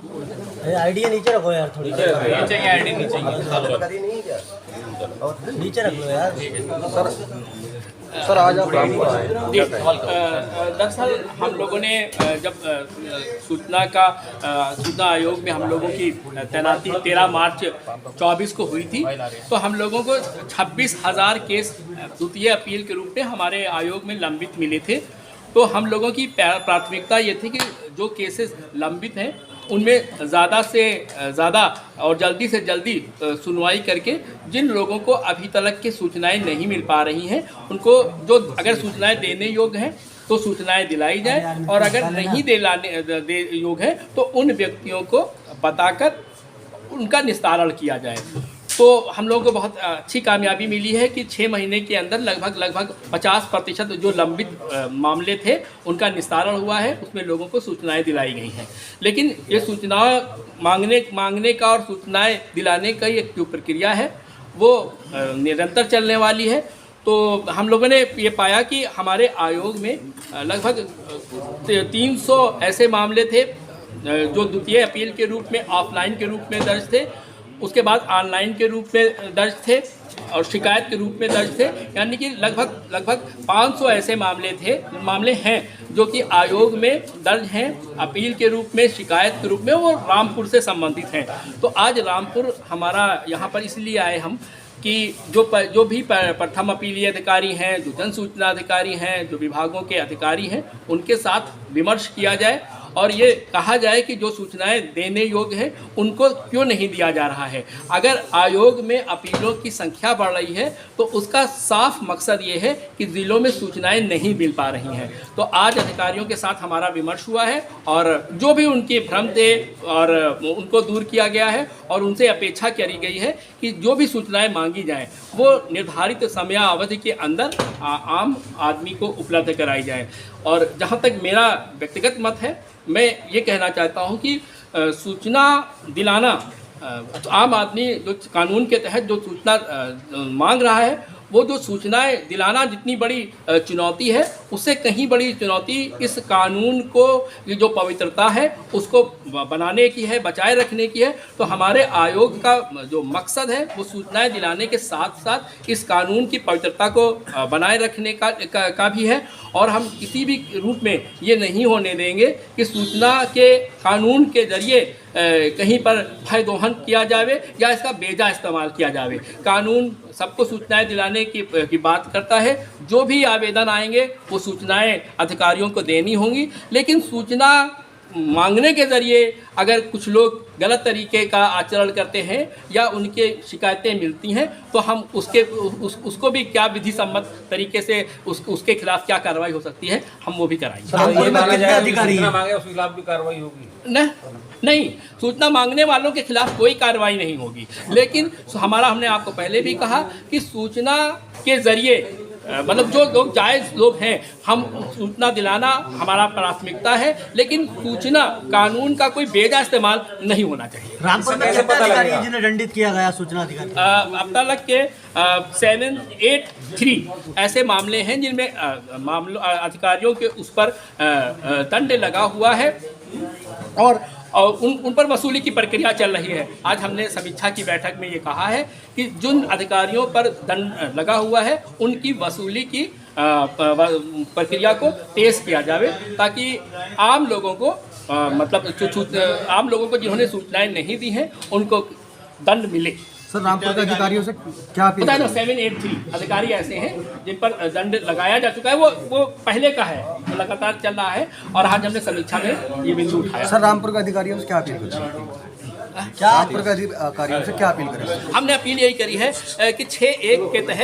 Idea नीचे रखो यार, थोड़ी नीचे चाहिए, आईडी नीचे नीचे रख लो यार। सर आज आप रामपुर आए, दरअसल हम लोगों ने जब सूचना आयोग में हम लोगों की तैनाती 13 मार्च 24 को हुई थी, तो हम लोगों को 26,000 केस द्वितीय अपील के रूप में हमारे आयोग में लंबित मिले थे। तो हम लोगों की प्राथमिकता ये थी कि जो केसेस लंबित हैं उनमें ज़्यादा से ज़्यादा और जल्दी से जल्दी सुनवाई करके जिन लोगों को अभी तक की सूचनाएं नहीं मिल पा रही हैं उनको, जो अगर सूचनाएं देने योग्य हैं तो सूचनाएं दिलाई जाए, और अगर नहीं दे योग्य है तो उन व्यक्तियों को बताकर उनका निस्तारण किया जाए। तो हम लोगों को बहुत अच्छी कामयाबी मिली है कि 6 महीने के अंदर लगभग 50% जो लंबित मामले थे उनका निस्तारण हुआ है, उसमें लोगों को सूचनाएं दिलाई गई हैं। लेकिन ये सूचना मांगने का और सूचनाएं दिलाने का एक जो प्रक्रिया है वो निरंतर चलने वाली है। तो हम लोगों ने ये पाया कि हमारे आयोग में लगभग 300 ऐसे मामले थे जो द्वितीय अपील के रूप में ऑफलाइन के रूप में दर्ज थे, उसके बाद ऑनलाइन के रूप में दर्ज थे और शिकायत के रूप में दर्ज थे। यानी कि लगभग 500 ऐसे मामले हैं जो कि आयोग में दर्ज हैं अपील के रूप में, शिकायत के रूप में, वो रामपुर से संबंधित हैं। तो आज रामपुर हमारा यहाँ पर इसलिए आए हम कि जो भी प्रथम अपीलीय अधिकारी हैं, जो जन सूचना अधिकारी हैं, जो विभागों के अधिकारी हैं, उनके साथ विमर्श किया जाए और ये कहा जाए कि जो सूचनाएं देने योग्य हैं उनको क्यों नहीं दिया जा रहा है। अगर आयोग में अपीलों की संख्या बढ़ रही है तो उसका साफ मकसद ये है कि ज़िलों में सूचनाएं नहीं मिल पा रही हैं। तो आज अधिकारियों के साथ हमारा विमर्श हुआ है और जो भी उनके भ्रम थे और उनको दूर किया गया है और उनसे अपेक्षा करी गई है कि जो भी सूचनाएं मांगी जाएं वो निर्धारित समयावधि के अंदर आम आदमी को उपलब्ध कराई जाए। और जहाँ तक मेरा व्यक्तिगत मत है, मैं ये कहना चाहता हूँ कि सूचना दिलाना, आम आदमी जो कानून के तहत जो सूचना मांग रहा है, वो जो सूचनाएं दिलाना जितनी बड़ी चुनौती है, उससे कहीं बड़ी चुनौती इस कानून को ये जो पवित्रता है उसको बनाने की है, बचाए रखने की है। तो हमारे आयोग का जो मकसद है वो सूचनाएं दिलाने के साथ साथ इस कानून की पवित्रता को बनाए रखने का भी है। और हम किसी भी रूप में ये नहीं होने देंगे कि सूचना के कानून के जरिए कहीं पर भय दोहन किया जावे या इसका बेजा इस्तेमाल किया जावे। कानून सबको सूचनाएं दिलाने की बात करता है। जो भी आवेदन आएंगे वो सूचनाएं अधिकारियों को देनी होंगी, लेकिन सूचना मांगने के ज़रिए अगर कुछ लोग गलत तरीके का आचरण करते हैं या उनके शिकायतें मिलती हैं तो हम उसको भी क्या विधि सम्मत तरीके से उसके खिलाफ क्या कार्रवाई हो सकती है, हम वो भी कराएंगे। अधिकारी मांगे उसके खिलाफ भी कार्रवाई होगी? नहीं, सूचना मांगने वालों के खिलाफ कोई कार्रवाई नहीं होगी। लेकिन हमने आपको पहले भी कहा कि सूचना के ज़रिए मतलब जो लोग जायज़ लोग हैं, हम सूचना दिलाना हमारा प्राथमिकता है, लेकिन सूचना कानून का कोई बेजा इस्तेमाल नहीं होना चाहिए। रामपुर में कितने अधिकारी हैं जिन्हें दंडित किया गया सूचना अधिकारी? अब तक के 783 ऐसे मामले हैं जिनमें अधिकारियों के उस पर दंड लगा हुआ है और उन पर वसूली की प्रक्रिया चल रही है। आज हमने समीक्षा की बैठक में ये कहा है कि जिन अधिकारियों पर दंड लगा हुआ है उनकी वसूली की प्रक्रिया को तेज किया जावे, ताकि आम लोगों को आम लोगों को जिन्होंने सूचनाएं नहीं दी हैं उनको दंड मिले। सर रामपुर के अधिकारियों से क्या अपील? 783 अधिकारी ऐसे हैं जिन पर दंड लगाया जा चुका है। वो पहले का है, वो लगातार चल रहा है और आज हमने समीक्षा में ये बिंदु उठाया। सर रामपुर के अधिकारियों से क्या अपील करें? रामपुर के अधिकारियों से क्या अपील करें? हमने अपील यही करी है कि 6(1) के तहत